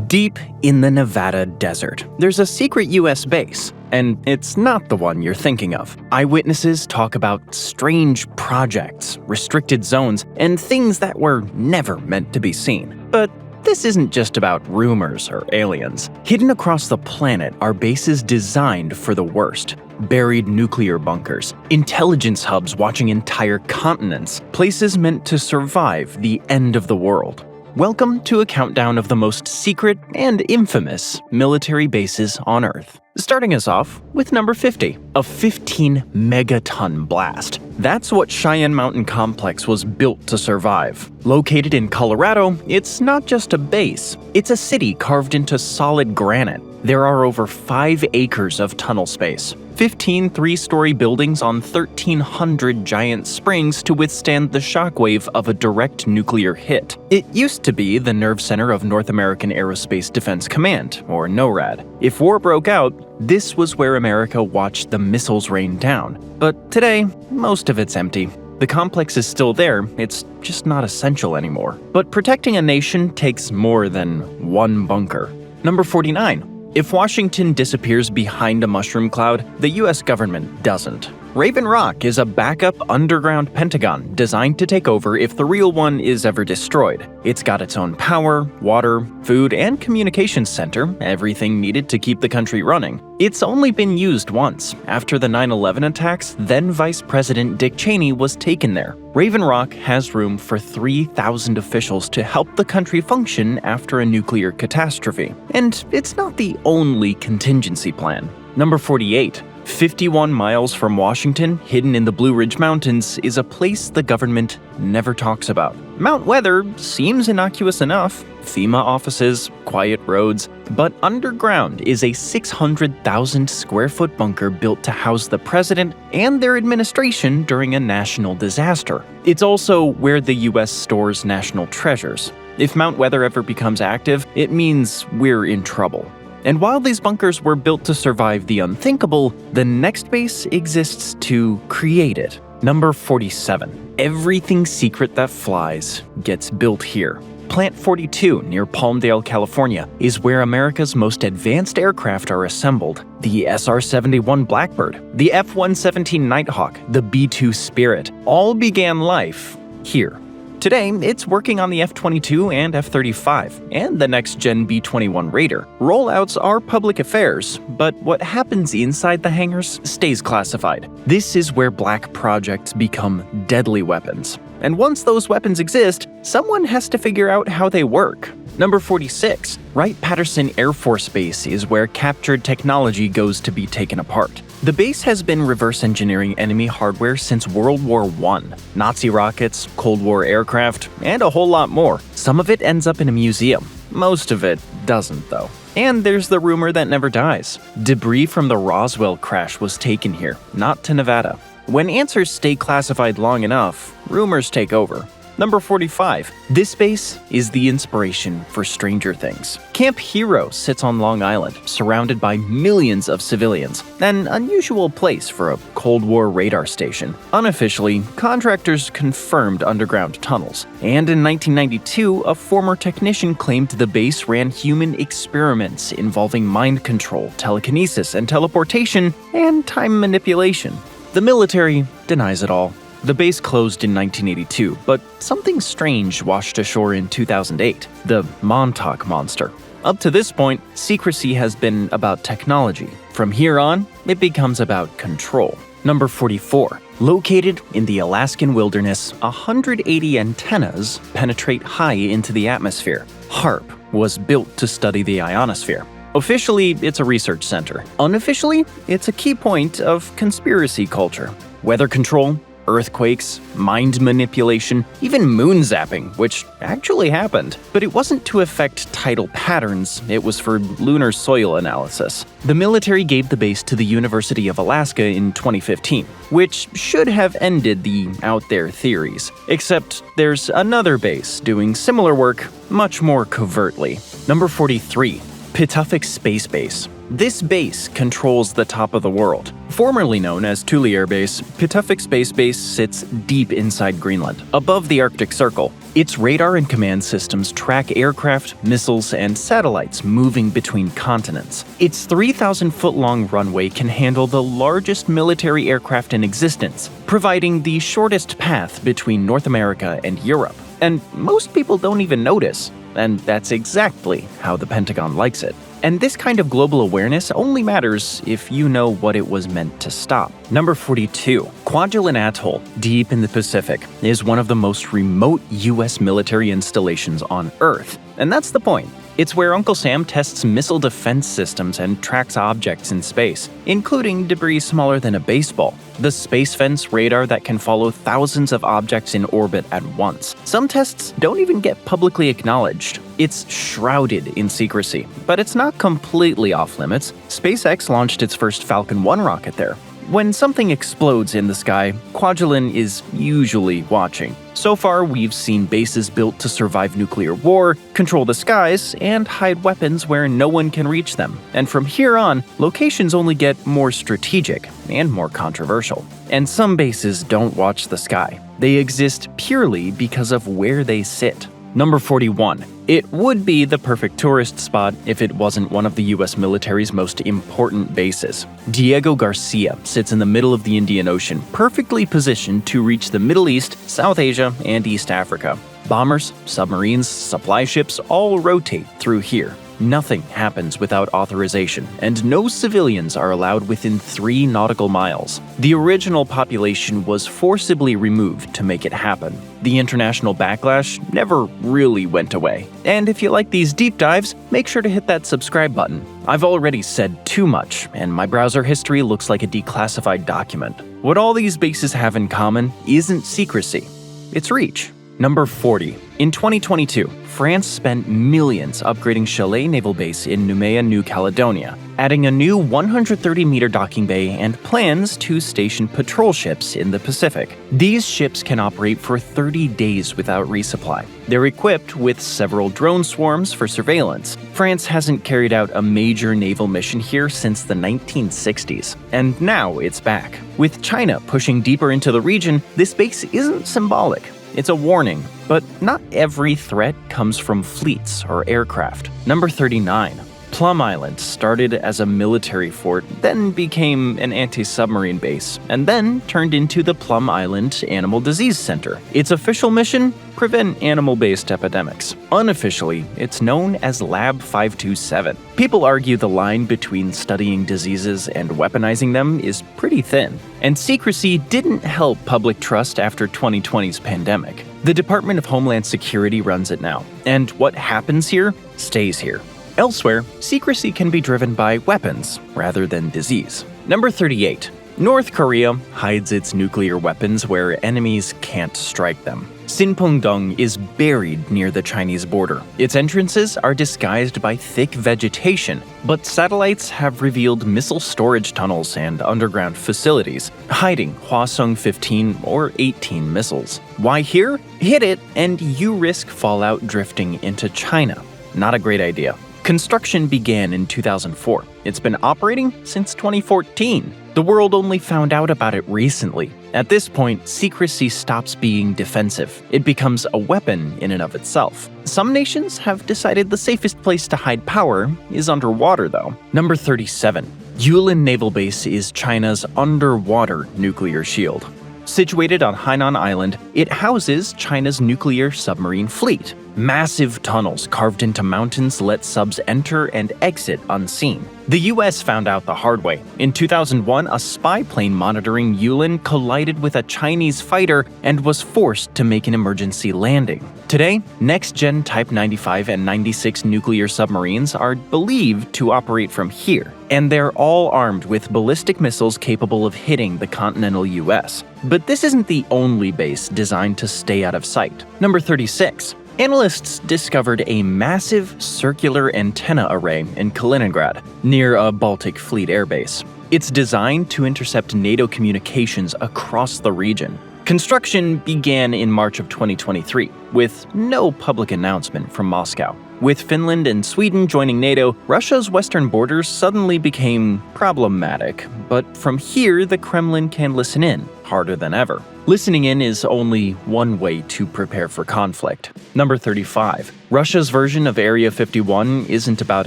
Deep in the Nevada desert, there's a secret US base, and it's not the one you're thinking of. Eyewitnesses talk about strange projects, restricted zones, and things that were never meant to be seen. But this isn't just about rumors or aliens. Hidden across the planet are bases designed for the worst. Buried nuclear bunkers, intelligence hubs watching entire continents, places meant to survive the end of the world. Welcome to a countdown of the most secret and infamous military bases on Earth. Starting us off with number 50, a 15 megaton blast. That's what Cheyenne Mountain Complex was built to survive. Located in Colorado, it's not just a base, it's a city carved into solid granite. There are over 5 acres of tunnel space, 15 three-story buildings on 1,300 giant springs to withstand the shockwave of a direct nuclear hit. It used to be the nerve center of North American Aerospace Defense Command, or NORAD. If war broke out, this was where America watched the missiles rain down. But today, most of it's empty. The complex is still there, it's just not essential anymore. But protecting a nation takes more than one bunker. Number 49. If Washington disappears behind a mushroom cloud, the US government doesn't. Raven Rock is a backup underground Pentagon designed to take over if the real one is ever destroyed. It's got its own power, water, food, and communications center, everything needed to keep the country running. It's only been used once. After the 9/11 attacks, then Vice President Dick Cheney was taken there. Raven Rock has room for 3,000 officials to help the country function after a nuclear catastrophe. And it's not the only contingency plan. Number 48. 51 miles from Washington, hidden in the Blue Ridge Mountains, is a place the government never talks about. Mount Weather seems innocuous enough. FEMA offices, quiet roads, but underground is a 600,000 square foot bunker built to house the president and their administration during a national disaster. It's also where the US stores national treasures. If Mount Weather ever becomes active, it means we're in trouble. And while these bunkers were built to survive the unthinkable, the next base exists to create it. Number 47. Everything secret that flies gets built here. Plant 42 near Palmdale, California, is where America's most advanced aircraft are assembled. The SR-71 Blackbird, the F-117 Nighthawk, the B-2 Spirit, all began life here. Today, it's working on the F-22 and F-35, and the next-gen B-21 Raider. Rollouts are public affairs, but what happens inside the hangars stays classified. This is where black projects become deadly weapons. And once those weapons exist, someone has to figure out how they work. Number 46. Wright-Patterson Air Force Base is where captured technology goes to be taken apart. The base has been reverse engineering enemy hardware since World War I. Nazi rockets, Cold War aircraft, and a whole lot more. Some of it ends up in a museum. Most of it doesn't, though. And there's the rumor that never dies. Debris from the Roswell crash was taken here, not to Nevada. When answers stay classified long enough, rumors take over. Number 45. This base is the inspiration for Stranger Things. Camp Hero sits on Long Island, surrounded by millions of civilians, an unusual place for a Cold War radar station. Unofficially, contractors confirmed underground tunnels, and in 1992, a former technician claimed the base ran human experiments involving mind control, telekinesis and teleportation, and time manipulation. The military denies it all. The base closed in 1982, but something strange washed ashore in 2008, the Montauk Monster. Up to this point, secrecy has been about technology. From here on, it becomes about control. Number 44. Located in the Alaskan wilderness, 180 antennas penetrate high into the atmosphere. HAARP was built to study the ionosphere. Officially, it's a research center. Unofficially, it's a key point of conspiracy culture. Weather control, earthquakes, mind manipulation, even moon zapping, which actually happened. But it wasn't to affect tidal patterns, it was for lunar soil analysis. The military gave the base to the University of Alaska in 2015, which should have ended the out there theories. Except there's another base doing similar work, much more covertly. Number 43. Pituffik Space Base. This base controls the top of the world. Formerly known as Thule Air Base, Pituffik Space Base sits deep inside Greenland, above the Arctic Circle. Its radar and command systems track aircraft, missiles, and satellites moving between continents. Its 3,000-foot-long runway can handle the largest military aircraft in existence, providing the shortest path between North America and Europe. And most people don't even notice, and that's exactly how the Pentagon likes it. And this kind of global awareness only matters if you know what it was meant to stop. Number 42. Kwajalein Atoll, deep in the Pacific, is one of the most remote U.S. military installations on Earth. And that's the point. It's where Uncle Sam tests missile defense systems and tracks objects in space, including debris smaller than a baseball. The space fence radar that can follow thousands of objects in orbit at once. Some tests don't even get publicly acknowledged. It's shrouded in secrecy, but it's not completely off limits. SpaceX launched its first Falcon 1 rocket there. When something explodes in the sky, Kwajalein is usually watching. So far, we've seen bases built to survive nuclear war, control the skies, and hide weapons where no one can reach them. And from here on, locations only get more strategic and more controversial. And some bases don't watch the sky. They exist purely because of where they sit. Number 41. It would be the perfect tourist spot if it wasn't one of the US military's most important bases. Diego Garcia sits in the middle of the Indian Ocean, perfectly positioned to reach the Middle East, South Asia, and East Africa. Bombers, submarines, supply ships all rotate through here. Nothing happens without authorization, and no civilians are allowed within 3 nautical miles. The original population was forcibly removed to make it happen. The international backlash never really went away. And if you like these deep dives, make sure to hit that subscribe button. I've already said too much, and my browser history looks like a declassified document. What all these bases have in common isn't secrecy, it's reach. Number 40. In 2022, France spent millions upgrading Chaleix Naval Base in Noumea, New Caledonia, adding a new 130-meter docking bay and plans to station patrol ships in the Pacific. These ships can operate for 30 days without resupply. They're equipped with several drone swarms for surveillance. France hasn't carried out a major naval mission here since the 1960s, and now it's back. With China pushing deeper into the region, this base isn't symbolic. It's a warning, but not every threat comes from fleets or aircraft. Number 39. Plum Island started as a military fort, then became an anti-submarine base, and then turned into the Plum Island Animal Disease Center. Its official mission? Prevent animal-based epidemics. Unofficially, it's known as Lab 527. People argue the line between studying diseases and weaponizing them is pretty thin, and secrecy didn't help public trust after 2020's pandemic. The Department of Homeland Security runs it now, and what happens here stays here. Elsewhere, secrecy can be driven by weapons rather than disease. Number 38. North Korea hides its nuclear weapons where enemies can't strike them. Sinpung-dong is buried near the Chinese border. Its entrances are disguised by thick vegetation, but satellites have revealed missile storage tunnels and underground facilities, hiding Hwasong 15 or 18 missiles. Why here? Hit it, and you risk fallout drifting into China. Not a great idea. Construction began in 2004. It's been operating since 2014. The world only found out about it recently. At this point, secrecy stops being defensive. It becomes a weapon in and of itself. Some nations have decided the safest place to hide power is underwater, though. Number 37. Yulin Naval Base is China's underwater nuclear shield. Situated on Hainan Island, it houses China's nuclear submarine fleet. Massive tunnels carved into mountains let subs enter and exit unseen. The US found out the hard way. In 2001, a spy plane monitoring Yulin collided with a Chinese fighter and was forced to make an emergency landing. Today, next-gen Type 95 and 96 nuclear submarines are believed to operate from here, and they're all armed with ballistic missiles capable of hitting the continental US. But this isn't the only base designed to stay out of sight. Number 36. Analysts discovered a massive circular antenna array in Kaliningrad, near a Baltic Fleet airbase. It's designed to intercept NATO communications across the region. Construction began in March of 2023, with no public announcement from Moscow. With Finland and Sweden joining NATO, Russia's western borders suddenly became problematic. But from here, the Kremlin can listen in, harder than ever. Listening in is only one way to prepare for conflict. Number 35. Russia's version of Area 51 isn't about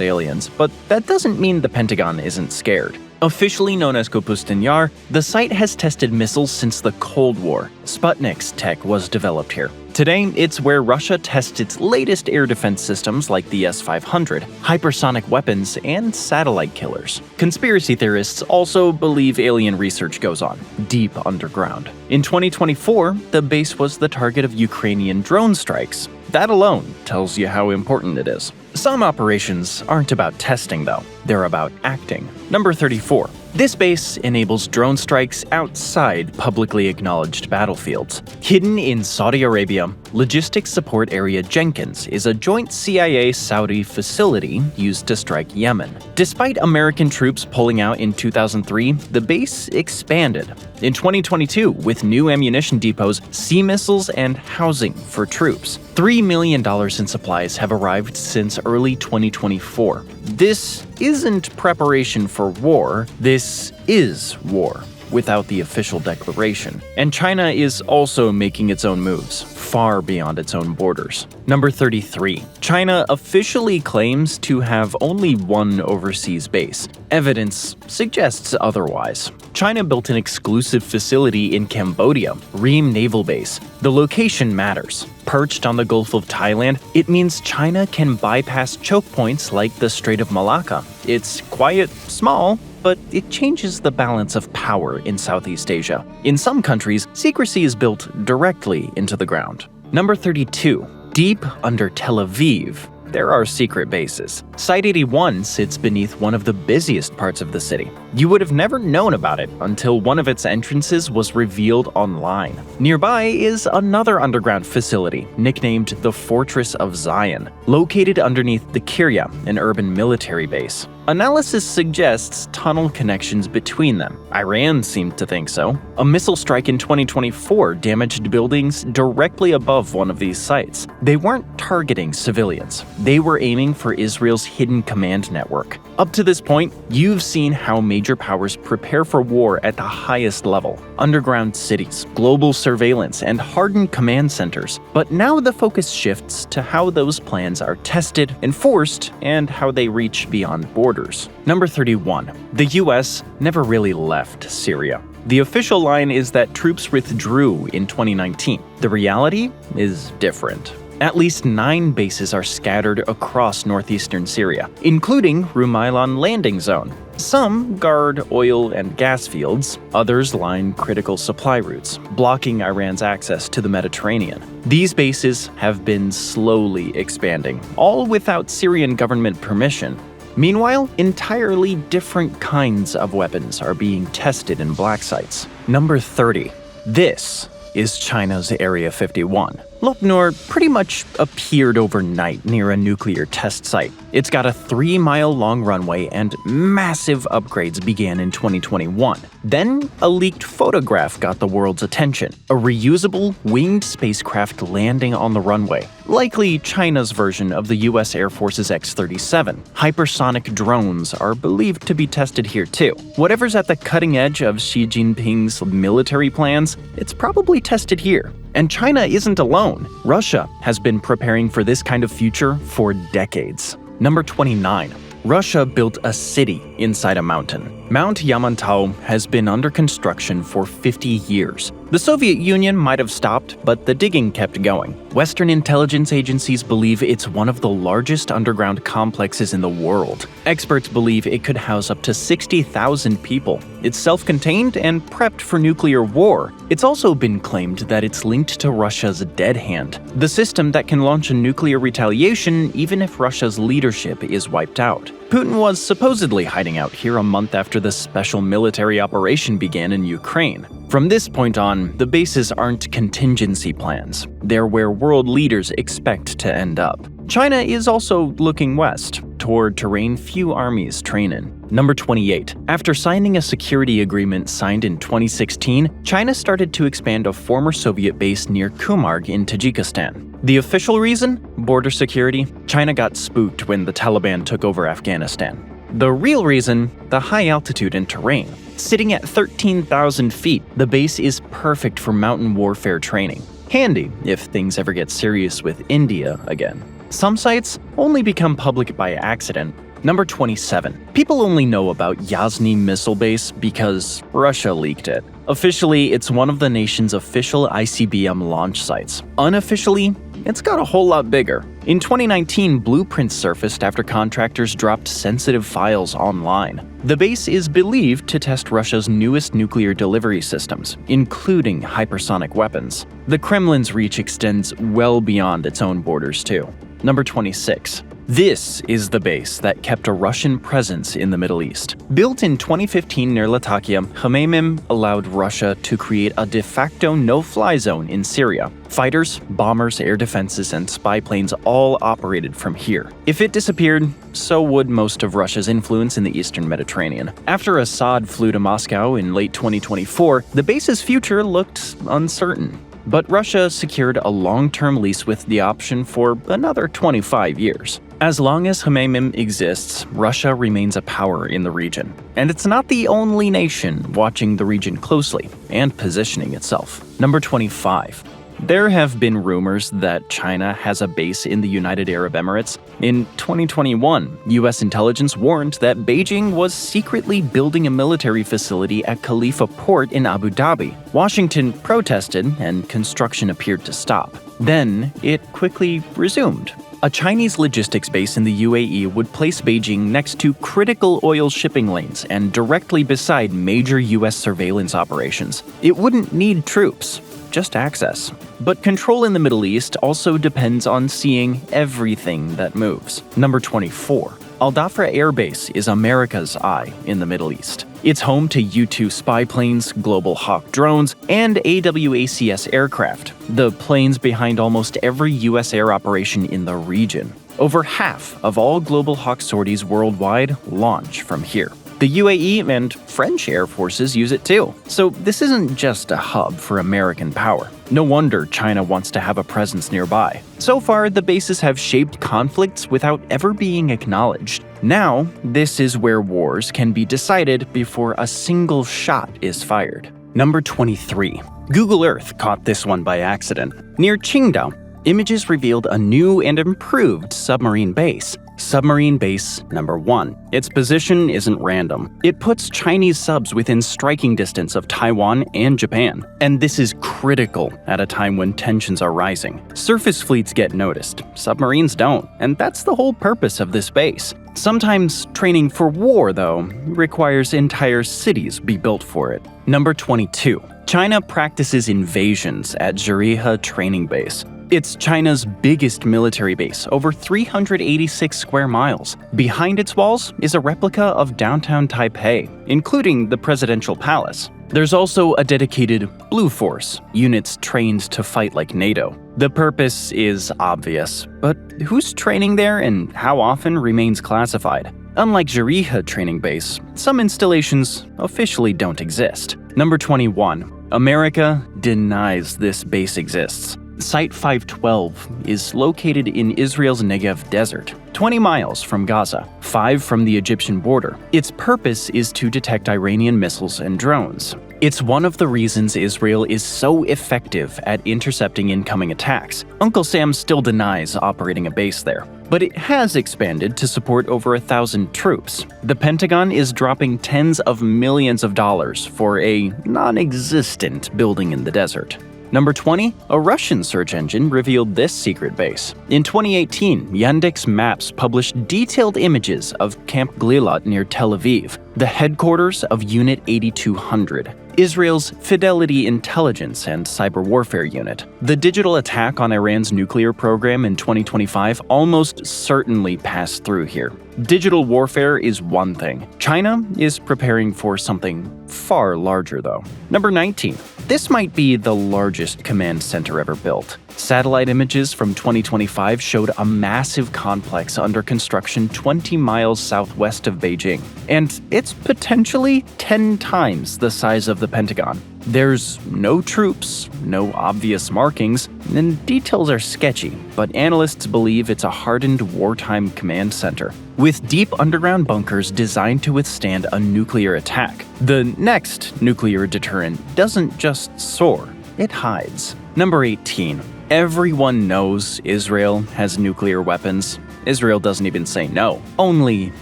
aliens, but that doesn't mean the Pentagon isn't scared. Officially known as Kapustin Yar, the site has tested missiles since the Cold War. Sputnik's tech was developed here. Today, it's where Russia tests its latest air defense systems like the S-500, hypersonic weapons, and satellite killers. Conspiracy theorists also believe alien research goes on, deep underground. In 2024, the base was the target of Ukrainian drone strikes. That alone tells you how important it is. Some operations aren't about testing, though. They're about acting. Number 34. This base enables drone strikes outside publicly acknowledged battlefields. Hidden in Saudi Arabia, Logistics Support Area Jenkins is a joint CIA-Saudi facility used to strike Yemen. Despite American troops pulling out in 2003, the base expanded. In 2022, with new ammunition depots, sea missiles, and housing for troops. $3 million in supplies have arrived since early 2024. This isn't preparation for war, this is war, without the official declaration. And China is also making its own moves, far beyond its own borders. Number 33. China officially claims to have only one overseas base. Evidence suggests otherwise. China built an exclusive facility in Cambodia, Ream Naval Base. The location matters. Perched on the Gulf of Thailand, it means China can bypass choke points like the Strait of Malacca. It's quiet, small, but it changes the balance of power in Southeast Asia. In some countries, secrecy is built directly into the ground. Number 32. Deep under Tel Aviv, there are secret bases. Site 81 sits beneath one of the busiest parts of the city. You would have never known about it until one of its entrances was revealed online. Nearby is another underground facility, nicknamed the Fortress of Zion, located underneath the Kirya, an urban military base. Analysis suggests tunnel connections between them. Iran seemed to think so. A missile strike in 2024 damaged buildings directly above one of these sites. They weren't targeting civilians. They were aiming for Israel's hidden command network. Up to this point, you've seen how major powers prepare for war at the highest level. Underground cities, global surveillance, and hardened command centers. But now the focus shifts to how those plans are tested, enforced, and how they reach beyond borders. Number 31. The US never really left Syria. The official line is that troops withdrew in 2019. The reality is different. At least 9 bases are scattered across northeastern Syria, including Rumaylan landing zone. Some guard oil and gas fields, others line critical supply routes, blocking Iran's access to the Mediterranean. These bases have been slowly expanding, all without Syrian government permission. Meanwhile, entirely different kinds of weapons are being tested in black sites. Number 30. This is China's Area 51. Lopnor pretty much appeared overnight near a nuclear test site. It's got a 3-mile-long runway and massive upgrades began in 2021. Then, a leaked photograph got the world's attention. A reusable, winged spacecraft landing on the runway. Likely China's version of the US Air Force's X-37. Hypersonic drones are believed to be tested here too. Whatever's at the cutting edge of Xi Jinping's military plans, it's probably tested here. And China isn't alone. Russia has been preparing for this kind of future for decades. Number 29. Russia built a city inside a mountain. Mount Yamantau has been under construction for 50 years. The Soviet Union might have stopped, but the digging kept going. Western intelligence agencies believe it's one of the largest underground complexes in the world. Experts believe it could house up to 60,000 people. It's self-contained and prepped for nuclear war. It's also been claimed that it's linked to Russia's Dead Hand, the system that can launch a nuclear retaliation even if Russia's leadership is wiped out. Putin was supposedly hiding out here a month after the special military operation began in Ukraine. From this point on, the bases aren't contingency plans. They're where world leaders expect to end up. China is also looking west, toward terrain few armies train in. Number 28. After signing a security agreement signed in 2016, China started to expand a former Soviet base near Kumarg in Tajikistan. The official reason? Border security. China got spooked when the Taliban took over Afghanistan. The real reason? The high altitude and terrain. Sitting at 13,000 feet, the base is perfect for mountain warfare training. Handy if things ever get serious with India again. Some sites only become public by accident. Number 27. People only know about Yasny missile base because Russia leaked it. Officially, it's one of the nation's official ICBM launch sites. Unofficially, it's got a whole lot bigger. In 2019, blueprints surfaced after contractors dropped sensitive files online. The base is believed to test Russia's newest nuclear delivery systems, including hypersonic weapons. The Kremlin's reach extends well beyond its own borders, too. Number 26. This is the base that kept a Russian presence in the Middle East. Built in 2015 near Latakia, Khmeimim allowed Russia to create a de facto no-fly zone in Syria. Fighters, bombers, air defenses, and spy planes all operated from here. If it disappeared, so would most of Russia's influence in the eastern Mediterranean. After Assad flew to Moscow in late 2024, the base's future looked uncertain. But Russia secured a long-term lease with the option for another 25 years. As long as Khmeimim exists, Russia remains a power in the region. And it's not the only nation watching the region closely and positioning itself. Number 25. There have been rumors that China has a base in the United Arab Emirates. In 2021, U.S. intelligence warned that Beijing was secretly building a military facility at Khalifa port in Abu Dhabi. Washington protested, and construction appeared to stop. Then, it quickly resumed. A Chinese logistics base in the UAE would place Beijing next to critical oil shipping lanes and directly beside major U.S. surveillance operations. It wouldn't need troops, just access. But control in the Middle East also depends on seeing everything that moves. Number 24. Dhafra Air Base is America's eye in the Middle East. It's home to U-2 spy planes, Global Hawk drones, and AWACS aircraft, the planes behind almost every U.S. air operation in the region. Over half of all Global Hawk sorties worldwide launch from here. The UAE and French air forces use it too. So this isn't just a hub for American power. No wonder China wants to have a presence nearby. So far, the bases have shaped conflicts without ever being acknowledged. Now, this is where wars can be decided before a single shot is fired. Number 23. Google Earth caught this one by accident. Near Qingdao, images revealed a new and improved submarine base. Submarine Base Number 1. Its position isn't random. It puts Chinese subs within striking distance of Taiwan and Japan. And this is critical at a time when tensions are rising. Surface fleets get noticed, submarines don't, and that's the whole purpose of this base. Sometimes training for war, though, requires entire cities be built for it. Number 22. China practices invasions at Zhiriha Training Base. It's China's biggest military base, over 386 square miles. Behind its walls is a replica of downtown Taipei, including the presidential palace. There's also a dedicated Blue Force, units trained to fight like NATO. The purpose is obvious, but who's training there and how often remains classified. Unlike Zhiriha Training Base, some installations officially don't exist. Number 21. America denies this base exists. Site 512 is located in Israel's Negev desert, 20 miles from Gaza, 5 from the Egyptian border. Its purpose is to detect Iranian missiles and drones. It's one of the reasons Israel is so effective at intercepting incoming attacks. Uncle Sam still denies operating a base there, but it has expanded to support over 1,000 troops. The Pentagon is dropping tens of millions of dollars for a non-existent building in the desert. Number 20, a Russian search engine revealed this secret base. In 2018, Yandex Maps published detailed images of Camp Glilot near Tel Aviv, the headquarters of Unit 8200, Israel's Fidelity Intelligence and Cyber Warfare Unit. The digital attack on Iran's nuclear program in 2025 almost certainly passed through here. Digital warfare is one thing. China is preparing for something far larger, though. Number 19. this might be the largest command center ever built. Satellite images from 2025 showed a massive complex under construction 20 miles southwest of Beijing, and it's potentially 10 times the size of the Pentagon. There's no troops, no obvious markings, and details are sketchy, but analysts believe it's a hardened wartime command center, with deep underground bunkers designed to withstand a nuclear attack. The next nuclear deterrent doesn't just soar, it hides. Number 18. Everyone knows Israel has nuclear weapons. Israel doesn't even say no, only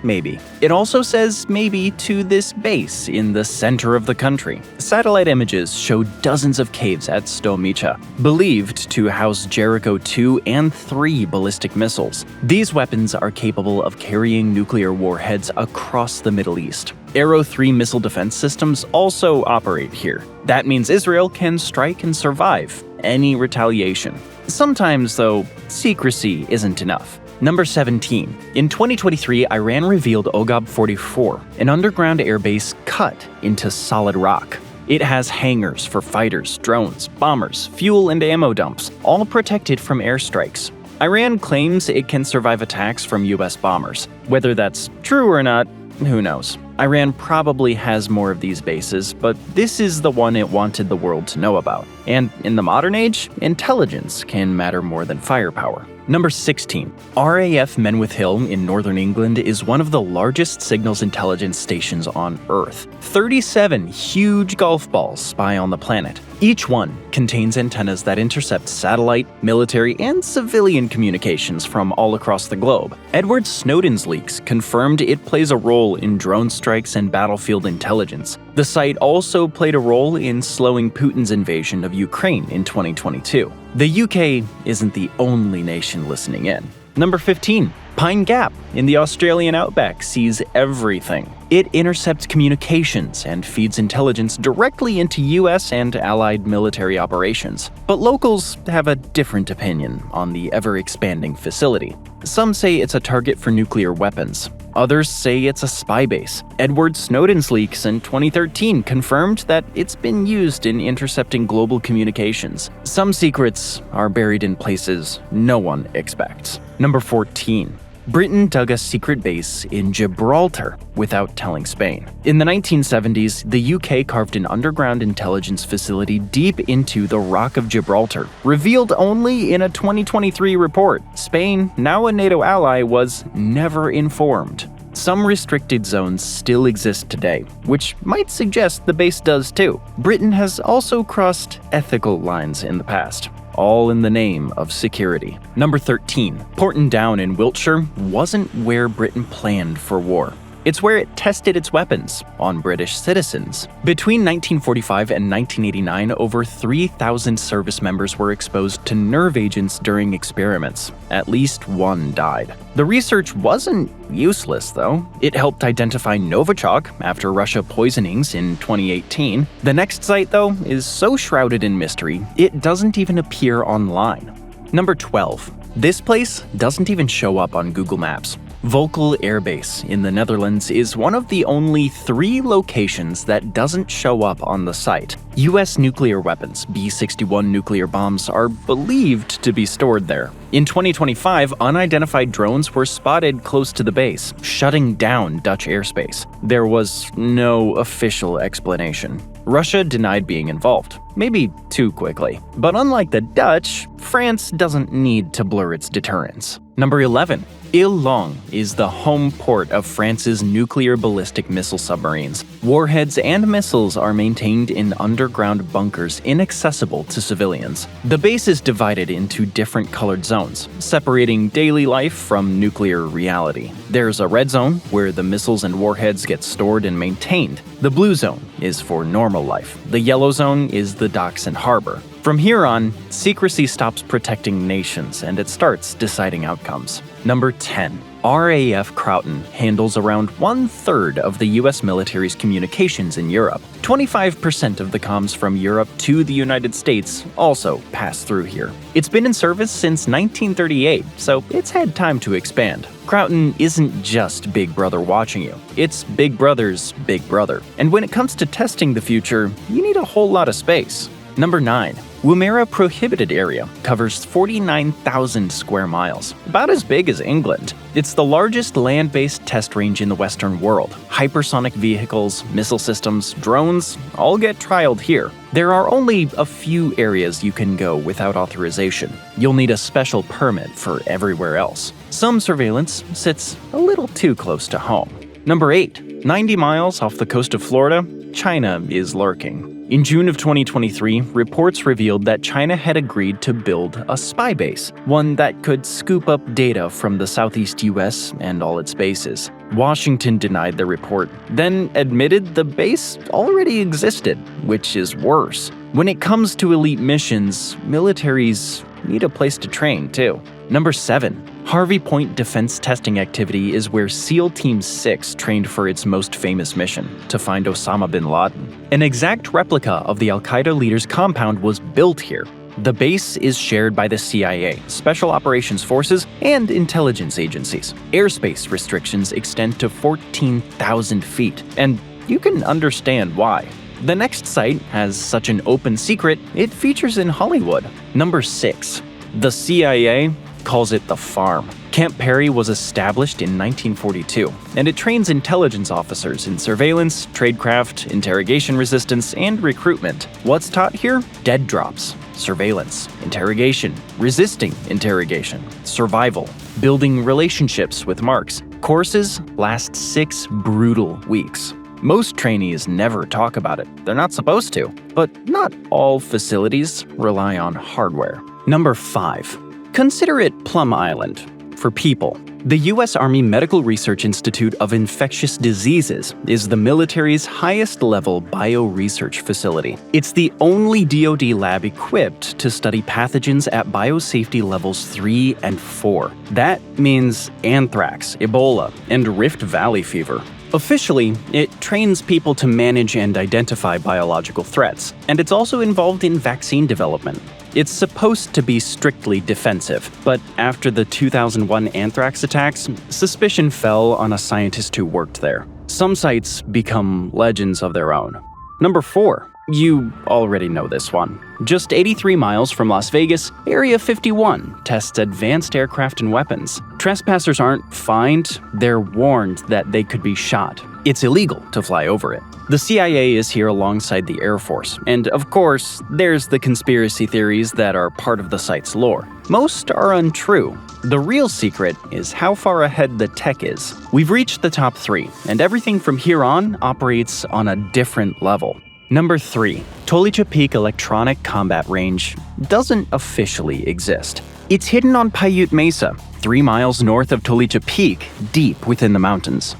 maybe. It also says maybe to this base in the center of the country. Satellite images show dozens of caves at Stomicha, believed to house Jericho 2 and 3 ballistic missiles. These weapons are capable of carrying nuclear warheads across the Middle East. Arrow 3 missile defense systems also operate here. That means Israel can strike and survive any retaliation. Sometimes, though, secrecy isn't enough. Number 17. In 2023, Iran revealed Ogab-44, an underground airbase cut into solid rock. It has hangars for fighters, drones, bombers, fuel and ammo dumps, all protected from airstrikes. Iran claims it can survive attacks from US bombers. Whether that's true or not, who knows? Iran probably has more of these bases, but this is the one it wanted the world to know about. And in the modern age, intelligence can matter more than firepower. Number 16. RAF Menwith Hill in northern England is one of the largest signals intelligence stations on Earth. 37 huge golf balls spy on the planet. Each one contains antennas that intercept satellite, military, and civilian communications from all across the globe. Edward Snowden's leaks confirmed it plays a role in drone strikes and battlefield intelligence. The site also played a role in slowing Putin's invasion of Ukraine in 2022. The UK isn't the only nation listening in. Number 15. Pine Gap in the Australian outback sees everything. It intercepts communications and feeds intelligence directly into US and allied military operations. But locals have a different opinion on the ever-expanding facility. Some say it's a target for nuclear weapons. Others say it's a spy base. Edward Snowden's leaks in 2013 confirmed that it's been used in intercepting global communications. Some secrets are buried in places no one expects. Number 14. Britain dug a secret base in Gibraltar without telling Spain. In the 1970s, the UK carved an underground intelligence facility deep into the Rock of Gibraltar, revealed only in a 2023 report. Spain, now a NATO ally, was never informed. Some restricted zones still exist today, which might suggest the base does too. Britain has also crossed ethical lines in the past, all in the name of security. Number 13. Porton Down in Wiltshire wasn't where Britain planned for war. It's where it tested its weapons on British citizens. Between 1945 and 1989, over 3,000 service members were exposed to nerve agents during experiments. At least one died. The research wasn't useless, though. It helped identify Novichok after Russia poisonings in 2018. The next site, though, is so shrouded in mystery, it doesn't even appear online. Number 12. This place doesn't even show up on Google Maps. Volkel Air Base in the Netherlands is one of the only 3 locations that doesn't show up on the site. US nuclear weapons, B-61 nuclear bombs, are believed to be stored there. In 2025, unidentified drones were spotted close to the base, shutting down Dutch airspace. There was no official explanation. Russia denied being involved, maybe too quickly. But unlike the Dutch, France doesn't need to blur its deterrence. Number 11. Ile-Long is the home port of France's nuclear ballistic missile submarines. Warheads and missiles are maintained in underground bunkers inaccessible to civilians. The base is divided into different colored zones, separating daily life from nuclear reality. There's a red zone, where the missiles and warheads get stored and maintained. The blue zone is for normal life. The yellow zone is the docks and harbor. From here on, secrecy stops protecting nations and it starts deciding outcomes. Number 10. RAF Croton handles around 1/3 of the US military's communications in Europe. 25% of the comms from Europe to the United States also pass through here. It's been in service since 1938, so it's had time to expand. Croton isn't just Big Brother watching you, it's Big Brother's Big Brother. And when it comes to testing the future, you need a whole lot of space. Number 9. Woomera Prohibited Area covers 49,000 square miles, about as big as England. It's the largest land-based test range in the Western world. Hypersonic vehicles, missile systems, drones all get trialed here. There are only a few areas you can go without authorization. You'll need a special permit for everywhere else. Some surveillance sits a little too close to home. Number 8. 90 miles off the coast of Florida, China is lurking. In June of 2023, reports revealed that China had agreed to build a spy base, one that could scoop up data from the southeast US and all its bases. Washington denied the report, then admitted the base already existed, which is worse. When it comes to elite missions, militaries need a place to train too. Number 7. Harvey Point Defense Testing Activity is where SEAL Team 6 trained for its most famous mission, to find Osama bin Laden. An exact replica of the Al-Qaeda leader's compound was built here. The base is shared by the CIA, Special Operations Forces, and intelligence agencies. Airspace restrictions extend to 14,000 feet, and you can understand why. The next site has such an open secret, it features in Hollywood. Number 6. The CIA calls it the farm. Camp Perry was established in 1942, and it trains intelligence officers in surveillance, tradecraft, interrogation resistance, and recruitment. What's taught here? Dead drops, surveillance, interrogation, resisting interrogation, survival, building relationships with marks. Courses last 6 brutal weeks. Most trainees never talk about it. They're not supposed to. But not all facilities rely on hardware. Number 5. Consider it Plum Island for people. The U.S. Army Medical Research Institute of Infectious Diseases is the military's highest-level bioresearch facility. It's the only DoD lab equipped to study pathogens at biosafety levels 3 and 4. That means anthrax, Ebola, and Rift Valley fever. Officially, it trains people to manage and identify biological threats, and it's also involved in vaccine development. It's supposed to be strictly defensive, but after the 2001 anthrax attacks, suspicion fell on a scientist who worked there. Some sites become legends of their own. Number 4. You already know this one. Just 83 miles from Las Vegas, Area 51 tests advanced aircraft and weapons. Trespassers aren't fined, they're warned that they could be shot. It's illegal to fly over it. The CIA is here alongside the Air Force, and of course, there's the conspiracy theories that are part of the site's lore. Most are untrue. The real secret is how far ahead the tech is. We've reached the top 3, and everything from here on operates on a different level. Number 3. Tolicha Peak Electronic Combat Range doesn't officially exist. It's hidden on Paiute Mesa, 3 miles north of Tolicha Peak, deep within the mountains.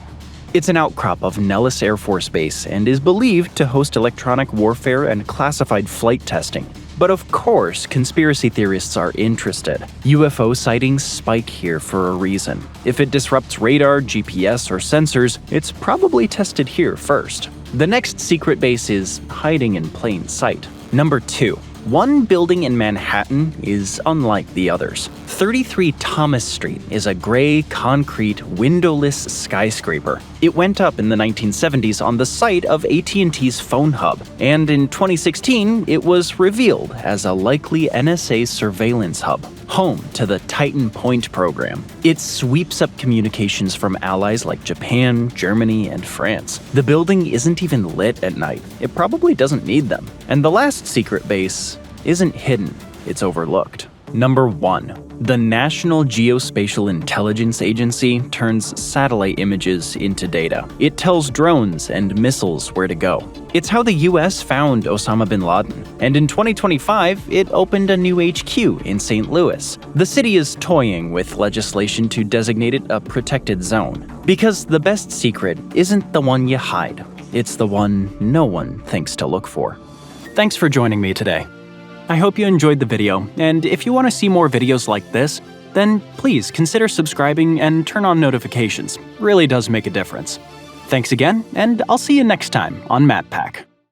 It's an outcrop of Nellis Air Force Base and is believed to host electronic warfare and classified flight testing. But of course, conspiracy theorists are interested. UFO sightings spike here for a reason. If it disrupts radar, GPS, or sensors, it's probably tested here first. The next secret base is hiding in plain sight. Number 2. One building in Manhattan is unlike the others. 33 Thomas Street is a gray, concrete, windowless skyscraper. It went up in the 1970s on the site of AT&T's phone hub, and in 2016, it was revealed as a likely NSA surveillance hub, home to the Titan Point program. It sweeps up communications from allies like Japan, Germany, and France. The building isn't even lit at night. It probably doesn't need them. And the last secret base isn't hidden, it's overlooked. Number 1. The National Geospatial Intelligence Agency turns satellite images into data. It tells drones and missiles where to go. It's how the US found Osama bin Laden, and in 2025, it opened a new HQ in St. Louis. The city is toying with legislation to designate it a protected zone. Because the best secret isn't the one you hide, it's the one no one thinks to look for. Thanks for joining me today. I hope you enjoyed the video, and if you want to see more videos like this, then please consider subscribing and turn on notifications. Really does make a difference. Thanks again, and I'll see you next time on MapPack.